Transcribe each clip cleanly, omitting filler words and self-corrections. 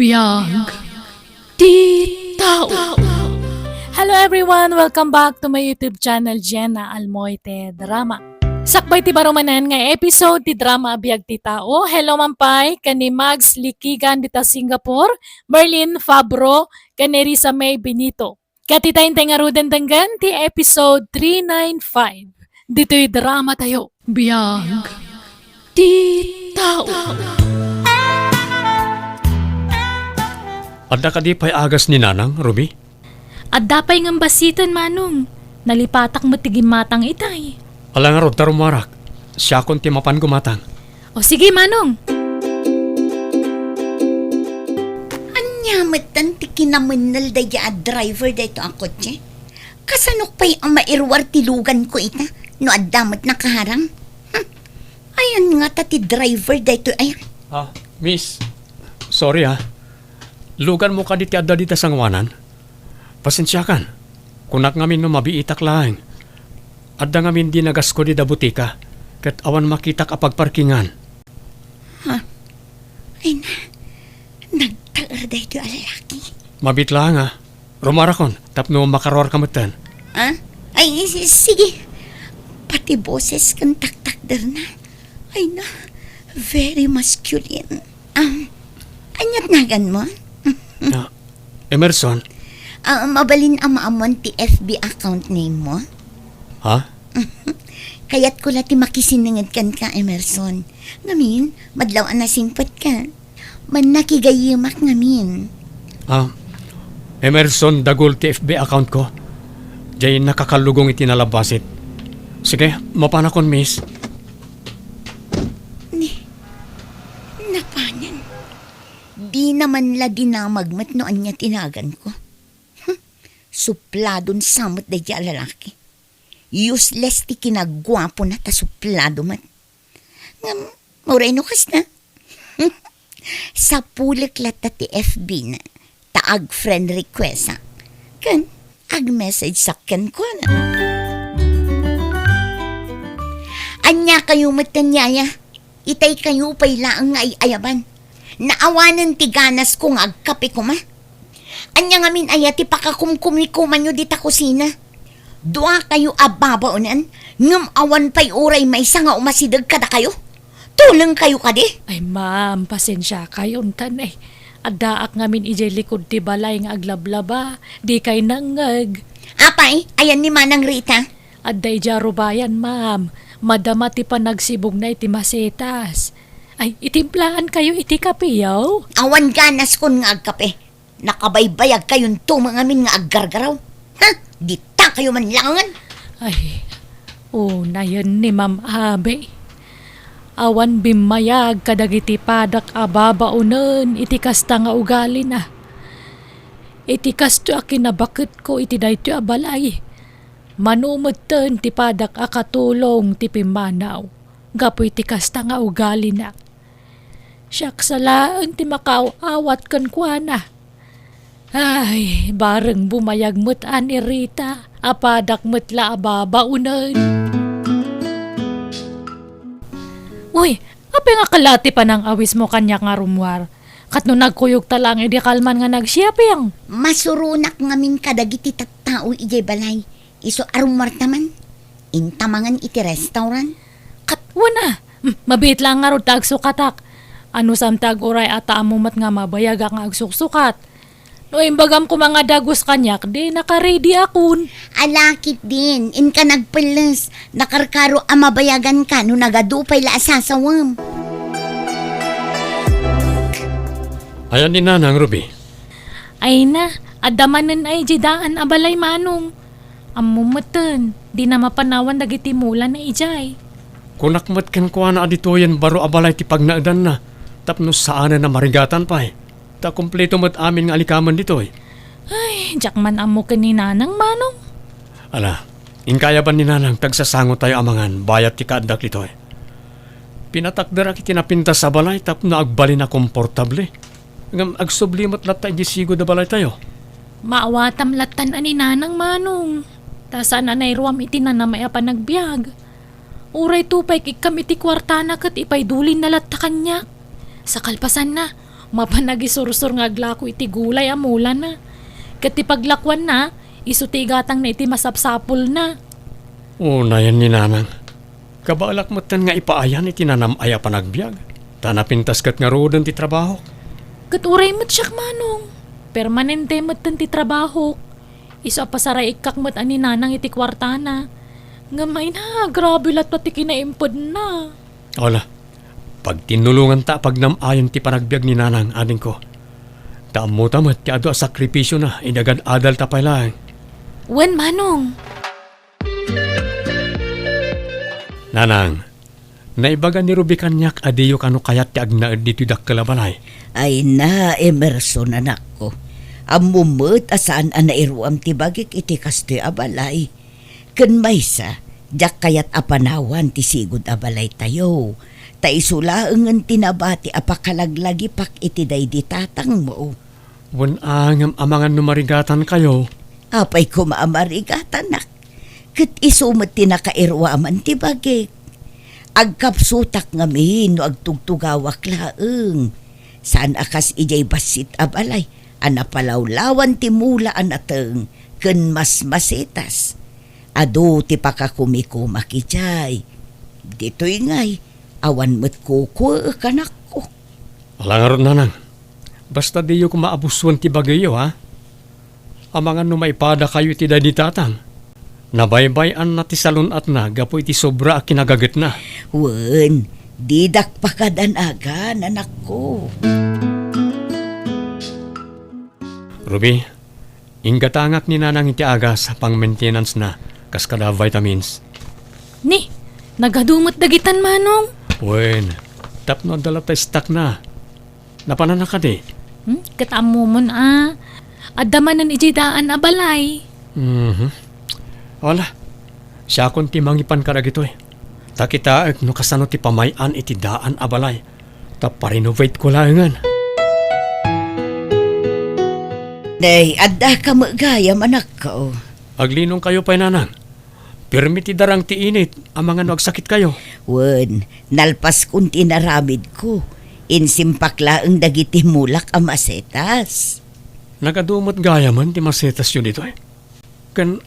Biag di tao. Hello everyone! Welcome back to my YouTube channel, JENA ALMOITE DRAMA. Sakbay ti barumanan nga episode ti drama Biag ti tao. Hello mampay, kani Mags Likigan dita Singapore, Merlin Fabro, kani Risa May Benito. Katitayin tayo nga ruden tanggan ti episode 395. Dito'y drama tayo. Biag di tao. Adda ka di pa'y agas ni Nanang, Ruby? Adda pa'y ng basiton, Manong. Nalipatak mo tigimatang itay. Ala nga rod tarumarak. Siya kon timapan gumatang. O sige, Manong. Anyamatan ti kinamunal daya driver dito ang kotse. Kasanok pa'y ang mairwar tilugan ko ita no addamat nakaharang. Ayan nga ta ti driver dito ay. Miss. Sorry Lugan mo ka di ti adda dita sangwanan. Pasensya kan. Kunak ngamin no mabiitak laeng. Adda ngamin di nagas ko di da butika. Kat awan makita ka pagparkingan. Ay na. Nagtaar dito ang lalaki. Mabit lang Rumarakon. Tapno makarwar kamatan. Ay sige. Pati boses kang taktakder na. Ay na. Very masculine. Anyat nagan mo? Emerson. Mabalin ang maamon ti FB account name mo? Kaya't ko lati makisiningad kan ka, Emerson. Ngamin, madlaw na simpat ka. Man nakigayimak ngamin. Emerson dagol ti FB account ko. Jay nakakalugong itinalabasit. Sige, mapanakon, miss. Napanan. Di naman la dinamagmat noon niya tinagan ko. Supladon samot da di lalaki. Useless ti kinagwapo na ta suplado man. Muray no kas na. Sa pulik lata ti FB na. Taag friend request Kan, ag-message sakyan ko na. Anya kayo matanyaya. Itay kayo pa'y laang nga ayaban. Naawanan ti ganas kong agkape ko ma. Anya nga min ayati pakakumkumikuman nyo dita kusina. Dua kayo babaunen, ngam awan pa'y uray maysa nga umasidag kada kayo. Tulang kayo kadi. Ay ma'am, pasensya kayo untan eh. Adaak ngamin ijay likod ti balay nga aglablaba. Di kay nangag. Apay, ayan ni Manang Rita. Adday jaro bayan ma'am. Madama ti panagsibog na iti masetas. Ay, itimplahan kayo iti kapiyaw. Awan ganas kon nga agkape. Nakabaybayag kayon tumangamin nga aggargaraw. Di ta kayo man langan. Ay, na yan ni Ma'am Abe. Awan bimayag kadagiti padak babaunen iti kasta nga ugali na. Iti kasto akinabakit ko iti dayto abalay. Manumeten ti padak akatulong ti pimanaw. Gapo iti kasta nga ugali na. Siyak salaan ti makaawat kan kuana. Ay, bareng bumayag mo't ani Rita, apadak mo't la babaunen. Uy, api nga kalati pa ng awis mo kanya nga rumwar. Kat no nagkuyog talang edi kalman nga nagsiyaping. Masurunak ngamin kadagiti tattao ijay balay. Iso arumwar taman. Intamangan iti restaurant. Katwana, mabit lang nga ro tagsukatak. Ano samtag oray ata amumat nga mabayag ang agsuksukat. No imbagam ko mga dagos kanyak, di naka-ready akon. Alakit din, in ka nagpalas. Nakarkaro amabayagan ka no nagadupay la asasawam. Ayan ni Nanang, Ruby. Ay na, adamanan ay jidaan abalay manong. Amumatan, di na mapanawan dagiti mula na ijay. Kunakmat ken kuha na aditoyan baro abalay ti pagnaadan na. Tapno saan na marigatan pa Ta kompleto mat amin nga alikaman dito Ay, jakman amo ka ni Nanang manong. Ala, inkaya ba ni Nanang tagsasango tayo amangan bayat ti kaadak dito Pinatakdara kiti napintas sa balay tapno agbali na komportable. Ngam agsublimot lat tayo sigo da balay tayo. Maawatam latan ani Nanang manong. Tasan na nairuam iti na namaya pa nagbiag. Uray tupay kikam iti kwartana kat ipay dulin na lat ta kanya. Sa kalpasan na, Mapanagisursur nga glako iti gulay amulan na. Kati paglakwan na, isutigatang na iti masapsapol na. Una yan ni nanang. Kabalak mo nga ipaayan iti nanam aya panagbiag. Tanapintas kat nga rodan ti trabaho. Kat uray mo't siyak manong. Permanente mo't ti trabaho. Iso pasaray ikak mo't ani nanang iti kwartana. Ngamay na, grabe lat pati kinaimpod na. Wala. Pag tinulungan ta pag namayan ti panagbiag ni nanang ading ko. Taamo tamat ti ado a sakripisyo na inagad adal tapay lang. Wen manong? Nanang, naibaga ni Ruby kanyak adiyo kano kayat ti agnaed dito dakkalabalay. Ay na, Emerson anak ko. Amumut asaan anairuam ti bagik iti kastoy abalay. Ken maysa, jak kayat apanawan ti sigud abalay tayo. Ta isulaengen tinabati apakalaglagi pak iti daydi tatang mo. Wan angam amangan numarigatan kayo. Apay ko maamarigatan nak. Ket isumet ti nakairwaman ti bagik. Agkapsutak ngamin no agtugtugawak laeng. Saan akas ijay basit abalay. Anapalawlawan ti mula anateng ken mas masitas. Ado ti pakakumikumak ijay. Dito'y ngay, awan mo't kuku kanak ko. Wala nga ron nanang. Basta diyo ko maabuswan ti bagayo ha. Amangan numaipada kayo iti dadi tatang. Nabaybayan na ti salon at na gapo iti sobra a kinagagat na. Wen, didak pakadanagan anak ko. Ruby, inggatangak ni nanang iti agas pang maintenance na kaskada vitamins. Ni, nagadumot dagitan manong. Wen, tapno dala tayo stock na. Napanana ka di. Katamo mo na. Adamanan ijidaan abalay. Wala. Siya akong timangipan ka na gito eh. Takita no kasano ti pamayan iti daan abalay. Taparenovate ko langan. Day, adda ka magayam anak ko. Aglinong kayo pa nanang. Permiti darang ti init ang mga nagsakit kayo. Wen, nalpas kun tinaramid ko. Insimpak laeng dagiti mulak ang masetas. Nagadumot gaya man ti masetas yun dito eh. Kan,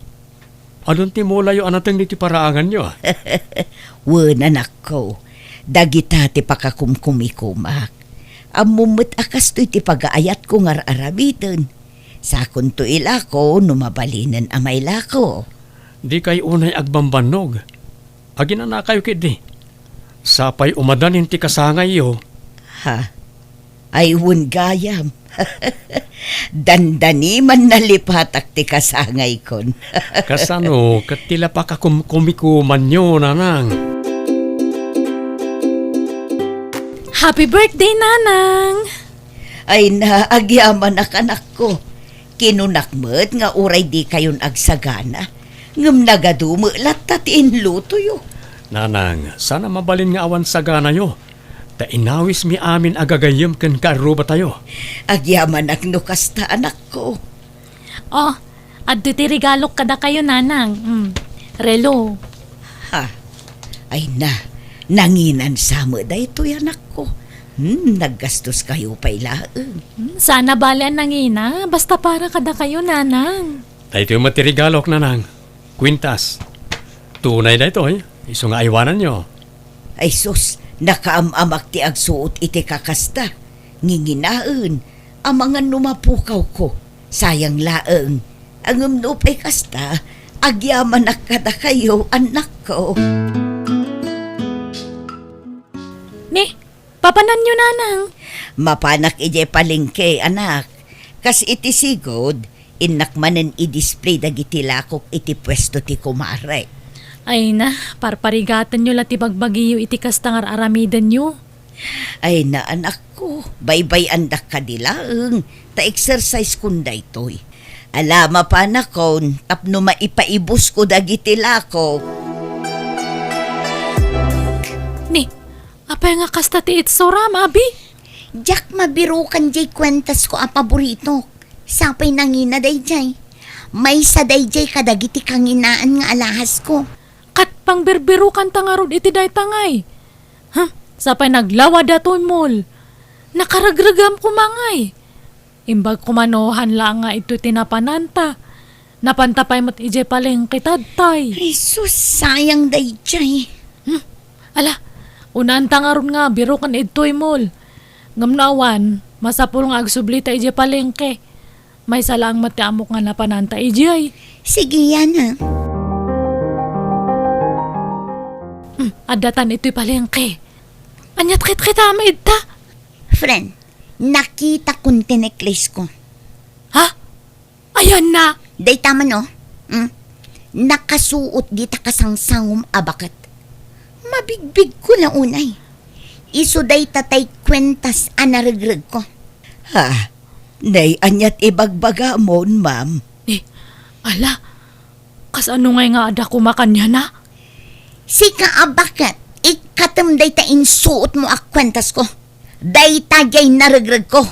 adon ti mula yung anatang diti paraangan nyo ah. Wen anak ko, dagita ti pakakumkumikumak. Amumut akas to'y ti pagaayat ko ngar arabiten. Sakon to ila ko numabalinan amay lako. Di kay unay agbambanog. Agin na kayo kidi. Sapay umadanin ti kasangay yo. Ha? Ay wun gayam. Dandani man nalipatak ti kasangay kon. Kasano, katila pa kakumkumikuman nyo nanang. Happy birthday, nanang! Ay naagyaman anak ko. Kinunakmet nga uray di kayon agsagana. Ngem nagadumo latat inluto yo. Nanang, sana mabalin nga awan sagana yo. Ta inawis mi amin agagayem ken karuba tayo. Agyaman agnukas ta anak ko. Oh, adto ti regalok kada kayo, nanang. Relo. Ha? Ay nanginan sama da ito anak ko. Naggastos kayo pa ilaeng. Sana balian nangina, basta para kada kayo, nanang. Dahito yung matirigalok nanang. Quintas. Tunay na ito eh. Iso nga iwanan nyo. Ay sus, nakaamamak ti agsuot iti kakasta. Nginginaan, amangan numapukaw ko. Sayang laeng. Ang umnupay kasta, agyaman nakada kayo, anak ko. Ni, papanan nyo, nanang. Mapanak ije palengke, anak. Kas iti sigod, inakmanen i-display dagiti lakok iti pwesto ti kumare. Ay na, parparigatan nyo lati bagbagiyo iti kastangar aramidan nyo. Ay na anak ko, baybay andak ka dilaeng, ta-exercise kun daytoy. Alama pa na kon, tapno maipaibus ko dagiti lakok. Ni, apay nga kasta ti itsura, mabi? Jak mabirukan jay kwentas ko a paborito. Sapay nangina day jay. Maysa day jay kadagiti kanginaan nga alahas ko. Kat pang birbirukan tangarod iti day tangay. Sapay naglawa datoy mol. nakaragragam ko mangay. Imbag kumanohan lang nga ito tinapananta. Napantapay mo't ije paling kitadtay. Ay, sus, sayang day jay. Ala, unanta nga ron nga, biro kan ito'y mol. Ngamnawan, masapul nga agsublita ije palengke. May salang matiamok nga napananta ije ay. Sige yan ha. Adatan ito'y palengke. Anyat kita maid ta. Friend, nakita kong tineklis ko. Ha? Ayan na. Day tama no? Nakasuot di takasangsangom abakat. Mabigbig ko na unay. Iso day tatay kwentas anaragrag ko. Ha? Nay, anyat ibagbaga mon, ma'am. Ala, kas ano ngay nga ada kumakanya na? Sika abakat, ikatam day ta insuot mo ak kwentas ko. Day tagay naragrag ko.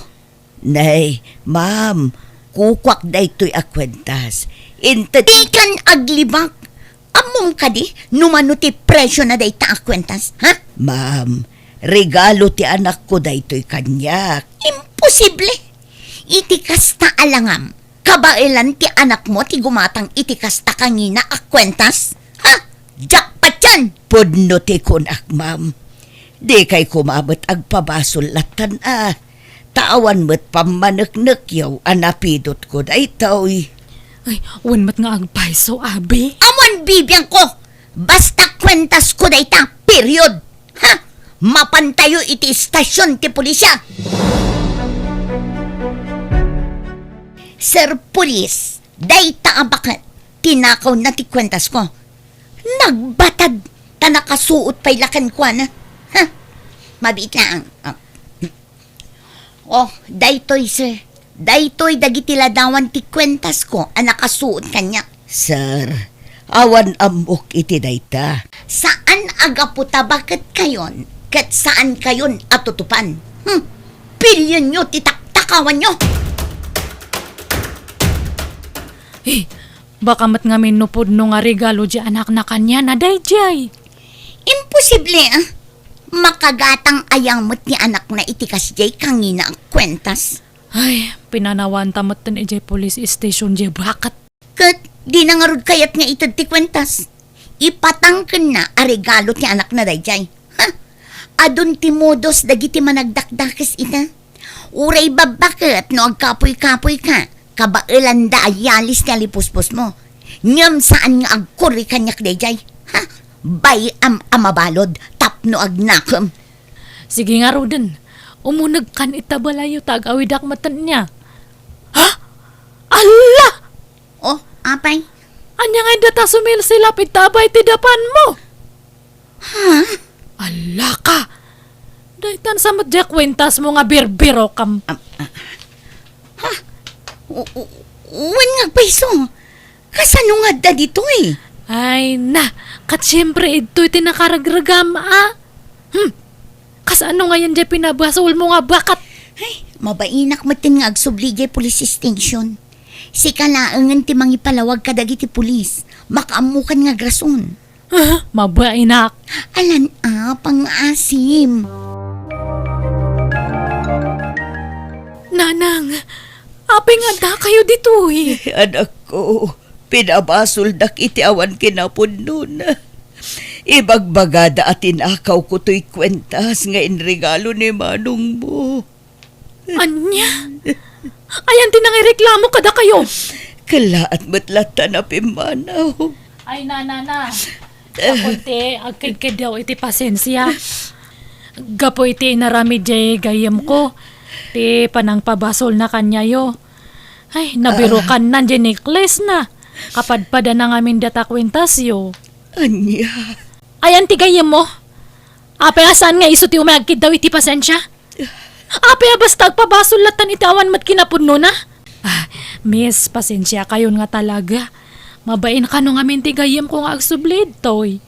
Nay, ma'am, kukwak day to'y akwentas. Ikan aglibak. Among ka di, numano ti presyo na day ta ak kwentas, ha? Ma'am, regalo ti anak ko day to'y kanyak. Imposible. Itikas ta alangam. Kabailan ti anak mo ti gumatang itikas ta kangina ak kwentas? Ha? Jackpot yan! Pudno ti kunak, ma'am. Di kay kumabot agpabasol latan Taawan mo't pamanaknak yaw anapidot ko day to'y. Ay, unmat nga agpaiso, abi. Amon bibiyang ko! Basta kwentas ko day ta, period! Ha? Mapantayo iti istasyon ti pulisya! Sir Pulis, day ta abakat, tinakaw na ti kwentas ko. Nagbatad, ta nakasuot pa'y lakan ko na. Ha? Mabit lang. Oh, daytoy sir. Daytoy dagiti ladawan ti kwentas ko ang nakasuot kanya. Sir, awan amok iti dayta. Saan agaputa bakit kayon? Kat saan kayon atutupan? Pilyon nyo, titak-takawan nyo. Baka mat nga minupod no nga regalo di anak na kanya na dayjay. Imposible makagatang ayang mo't ni anak na itikas jay kangina ang kwentas. Ay, pinanawan tamot tan ije police station jay bakat. Kat di na nga rod kayat nga itad ti kwentas. Ipatangken na a regalo ti anak na dayjay. Ha? Adun ti modos dagiti managdakdakes ita. Uray babakit no agkapoy-kapoy ka. Kabailan da ayalis ni alipuspos mo. Ngam saan nga agkuri kanyak dayjay. Ha? Bay amabalod tapno agnakam. Sige nga roden, umunag kan itabalayo tag-awidak matan niya. Ha? Ala! Oh, apay? Anya nga data sumil silap itabay ti dapan mo. Ha? Ala ka! Daytan sa madya kwentas mo nga birbiro kam. Uwan nga paiso. Kasano nga da dito eh? Ay na, kat siyempre ito'y tinakaragragam Kas ano nga yan dyan pinabasol mo nga bakat? Ay, mabainak matin nga agsubli jay police station. Si kalaangan ti mangipalawag kadagiti pulis. Makaamukan nga grason. Mabainak. Alan pang-asim. Nanang, apay nga da kayo dito eh. Anak ko, pinabasol dak iti awan kinapundon. Ibagbagada at tinakaw ko to'y kwentas nga inregalo ni Manong mo. Anya? Ayan tinangireklamo kada kayo. Kalaat matlata na pimanaw. Ay na. Kapunti, agkid daw iti pasensya. Gapo iti inarami jay gayam ko. Ti panang pabasol na kanyayo. Ay, nabiro kan nandiyan necklace na. Kapadpada na ngamin data kwentasyo. Anya. Ayan ti gayam mo. Apay asan nga iso ti umagkid daw iti pasensya? Apay basta agpabasol latan iti awan mat kinapudno na? Miss, pasensya kayon nga talaga. Mabain ka nung amin ti gayam ko nga agsublid, toy.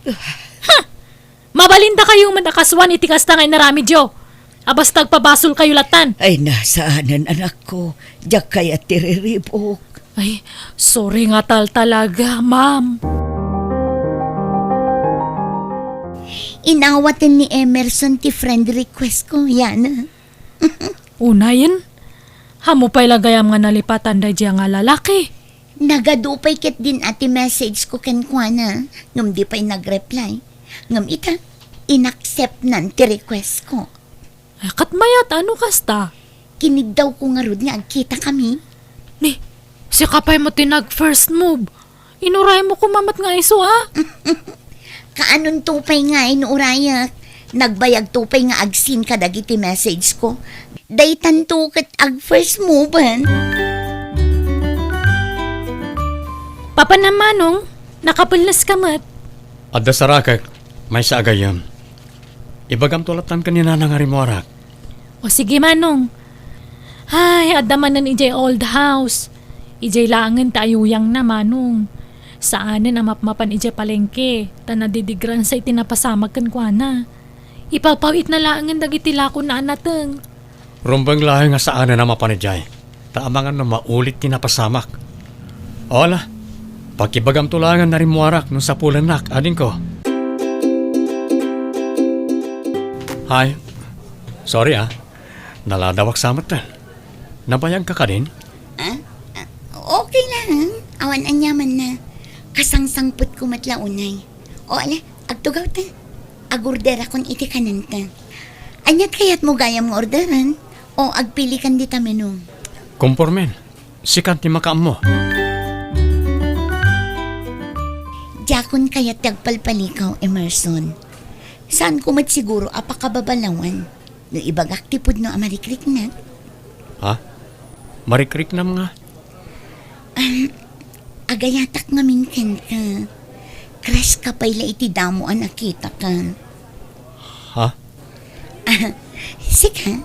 Mabalinda kayong manakaswan iti kasta nga inarami, Jo. Basta agpabasol kayo latan. Ay, nasaanan anak ko. Diyak kaya tiriribok. Ay, sorry nga talaga, ma'am. Inawatan ni Emerson ti friend request ko, yan. Unayin, hamo pa'y lagayam nga nalipatan da diya nga lalaki. Nagadupay ket din ati message ko ken kuana. Ngam di pa'y nag-reply. Ngam ita, inaccept nan ti request ko. Ay, katmayat, ano kasta? Kinig daw ko nga rod nga agkita kami. Ni, si kapay mo tinag first move. Inuray mo kumamat nga iso ha? Kaanon tupay nga inuurayak. Nagbayag tupay nga agsin kadagiti message ko. Daytan to ket ag first movean. Papa na Manong, nakapulnas ka mat. Adda sarakak, may sa agayam. Ibagam tulatan kanina ng harimuarak. O sige Manong. Ay, adda manan ijay old house. Ijay langan taayuyang na Manong. Saanan ang mapmapan ijay palengke. Ta nadidigran sa itinapasamag kan kuana. Ipapawit na langan dagiti lako na anateng. Rumbang lahi nga saan na mapanidjay. Taamangan na maulit tinapasamak. Ola, pakibagam tulangan na rin muarak nung sa pulanak, ading ko. Hi. Sorry naladawak samat na. Nabayag ka din? Okay lang. Awan anyaman na. Kasangsangput ko matlaunay. O ala, agtugaw ta. Agorder akong iti kananta. Anyat kayat mo gayam nga orderan? O agpili kan di menu? Kumpormen. Sikat ti makaam mo. Jakon kayat tagpalpalikaw, Emerson. Saan ko siguro apakababalawan? No ibagak tipod no amarikrik na. Ha? Marikrik na mga. Agayatak nga minken ka. Crush ka pa'y iti damo ang nakita ka. Ha? Sika,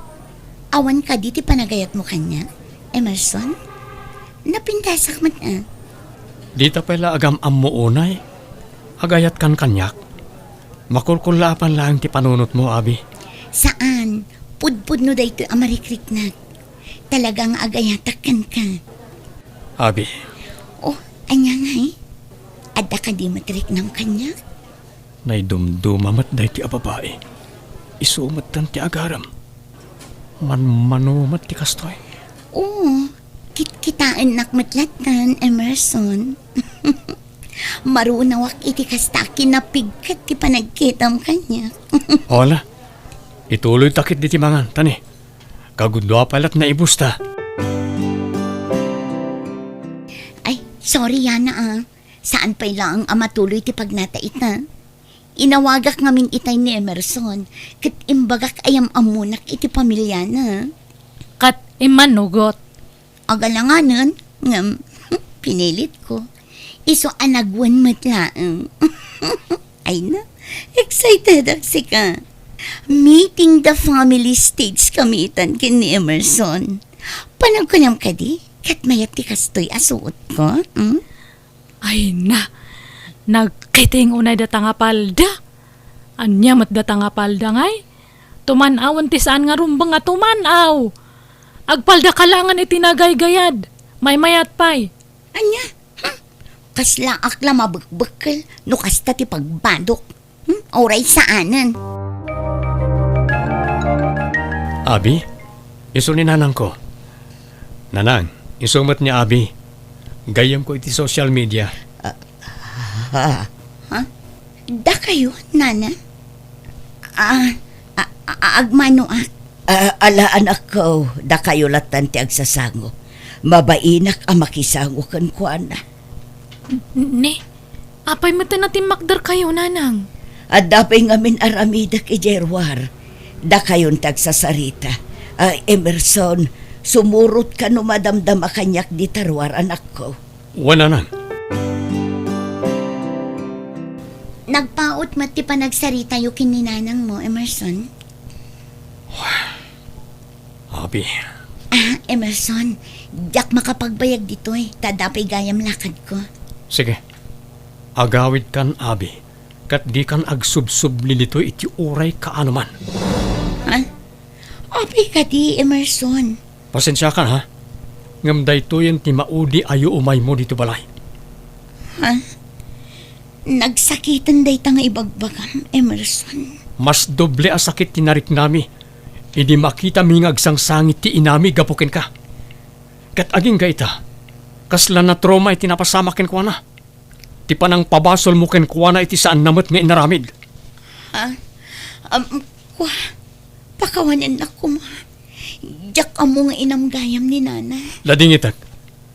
awan ka diti panagayat mo kanya, Emerson? Napintasak man Dita pala agam ammo unay. Agayat kan kanyak. Makulkulapan lang ti panunot mo, Abi. Saan? Pudpud no dayto amarikrik na. Talagang agayatak kan ka. Abi, Oh, anya nga Adda ka di matrik ng kanya? naidumdumamat day ti ababae. Isumat tan ti agaram. Manumat ti kastoy. Oo, kitaan nakmatlatan, Emerson. Marunawak iti kastaki na pigkat ti panagkitam kanya. Hola, ituloy takit di ti mangan, tani. Kagudwa palat na ibusta. Ay, sorry yana Saan pa'y lang ang matuloy ti pagnata ita? Inawagak ngamin itay ni Emerson, kat imbagak ayam amunak iti pamilya na. Kat imanugot. Agalanganan, ngam, pinilit ko. Iso anagwan matlaang. Ay na, excited ang sika. Meeting the family stage kamitan kin ni Emerson. Panagkunam ka di, kat mayat ti kastoy asuot ko. Ay na, nagkiting unay data nga palda. Anya mat data nga palda ngay. Tumanawan ti saan nga rumbang nga tumanaw. Agpalda kalangan itinagay-gayad. May mayat pay. Anya, kasla akla mabugbukal, no kasta ti pagbadok. Oray saanan. Abi, iso ni nanang ko. Nanang, isumat niya Abi. Gayam ko iti social media. Da kayo, nana? Agmano Alaan ako, da kayo latan ti agsasango. Mabainak ang makisango kan kuana. Ne, apay mo natin makdar kayo, nanang. At dapay ngamin aramidak ijerwar. Da kayon tagsasarita. Emerson, sumurot ka no madamdam akanyak di tarwar anak ko. Wala nang. Nagpaot mati pa nagsarita yung kininanang mo, Emerson. Abi, Emerson, yak makapagbayag dito Tadapay gayam lakad ko. sige. Agawid kan Abi. Kat di kan agsubsubli dito iti uray kaanuman. Apay ka di, Emerson. Pasensya ka ha. Ngamday to yan ti maudi ayo umay mo dito balay. Nagsakitan day tanga ibagbagam, Emerson. Mas doble asakit tinarik nami. Hindi makita mingag sang sangit ti inami gapukin ka. Kat aging ka ita, kasla na trauma iti napasamakin ko na. Ti panang pabasol mo ken kuha na iti saan namot nga inaramid. Kwa, pakawanan na ko ma. Jak amo nga inamgayam ni nana. Lading itak,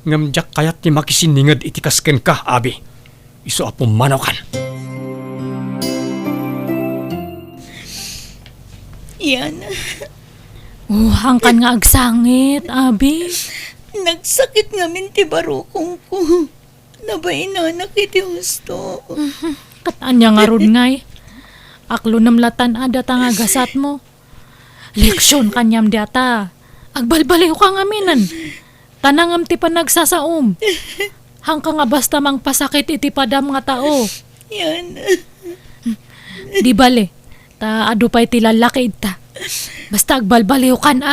ngamjak kayat ti makisiningad iti kasken ka, abi. Iso apo manaw kan. Yan, Hangkan nga agsangit, abi. nagsakit nga min ti barukong ko. Nabain na nakiti husto. Katanya nga ron ngay. Aklo namlatan ada nga gasat mo. Leksyon kanyam data. Agbalbaliw ka nga minan. Tanangam ti pa nagsasaom. Hangka nga basta mang pasakit iti padam nga tao. Yan. Di bale, ta adu pa iti lalaki ita. Basta agbalbaliw kan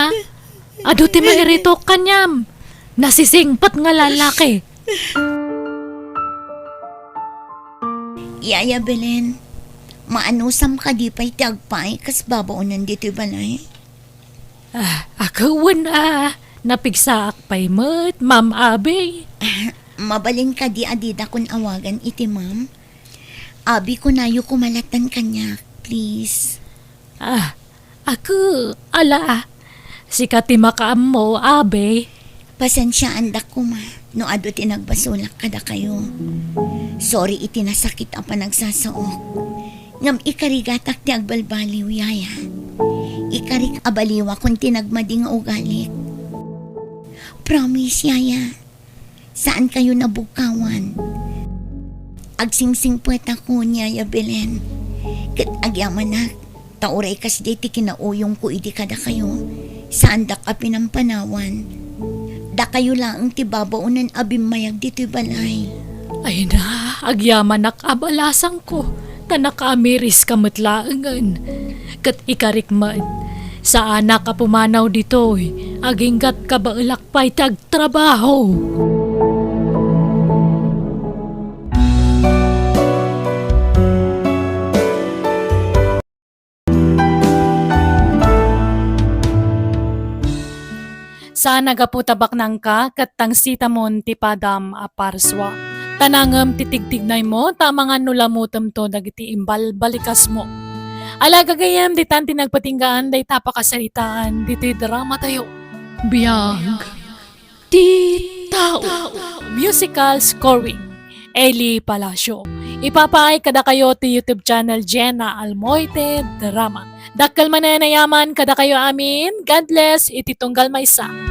Adu ti mairitok kanyam. Nasisingpat nga lalaki. Yaya Belen, maanusam ka di pa'y tagpay kas babaunen dito balay. Akawan napigsaak pa'y mat, ma'am abe. Mabalin ka di adida kun awagan iti ma'am. Abi ko nayo kumalatan kanya, please. Ako, sikat ti makaam mo, abe. Pasensyaan da ko ma, no ado tinagbasulak kada kayo. Sorry iti nasakit ang panagsasaok. Ngam ikarigatak ti agbalbaliw, yaya. Ikarik abaliwa kung tinagmading ugalik. Promise, yaya. Saan kayo nabukawan? Agsingsing puwet ako, yaya Belen. Kat agyaman na, tauray kas di ti kinauyong ko idi kada kayo. Saan da ka pinampanawan? Da kayo lang ti babaunen abim mayag dito'y balay. Ay na, agyaman akabalasang ko. Tanakamiris kamatlaangan. Kat ikarik man, sa anak ka pumanaw dito'y, aginggat ka ba ulakpay tagtrabaho. Sa nagaputa baknang ka, kat tangsita mon ti padam aparswa. Tanangam titigtignay mo, tamangan nulamutam to dagiti imbal balikas mo. Alagagayam di tanti nagpatinggaan, day tapakasalitaan, dito'y drama tayo. Biag. Di tao. Musical scoring. Eli Palacio. Ipapaay kada kayo ti YouTube channel JENA ALMOITE DRAMA. Dakkal man na nayaman kada kayo amin. God bless. Iti tunggal maysa.